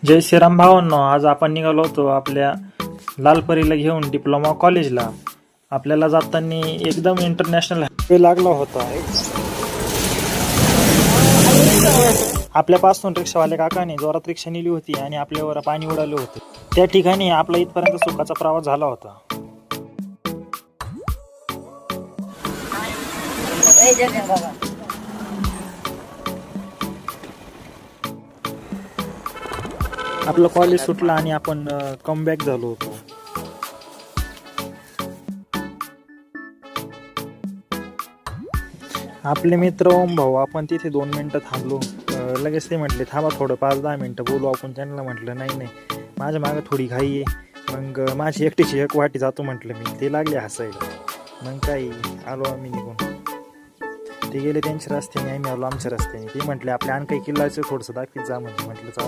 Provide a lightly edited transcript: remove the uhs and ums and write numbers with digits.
जय श्रीराम भावांनो, आज आपण निघालो होतो आपल्या लालपरीला घेऊन डिप्लोमा कॉलेजला. आपल्याला जाताना एकदम इंटरनॅशनल हायवे लागला होता. आपल्यापासून रिक्षावाले काकाने जोरात रिक्षा नेली होती आणि आपल्यावर पाणी उडाले होते. त्या ठिकाणी आपला इथपर्यंत सुखाचा प्रवास झाला होता. आपलं कॉलेज सुटलं आणि आपण कमबॅक झालो होतो. आपले मित्र ओम भाऊ, आपण तिथे 2 मिनिटं थांबलो. लगेच ते म्हटले थांबा थोडं 5-10 मिनिटं बोलू आपण. त्यांना म्हटलं नाही नाही, माझ्या मागं थोडी घाई आहे. मग माझी एकटीची एक वाटी जातो म्हटलं मी. ते लागले हसायला. मग काही आलो आम्ही निघून. ते गेले त्यांच्या रस्त्याने, आम्ही आलो आमच्या रस्त्याने. ते म्हटले आपल्या आणखी किल्ल्याचं थोडंसं दाखवीत जा म्हणजे. म्हटलं चालू.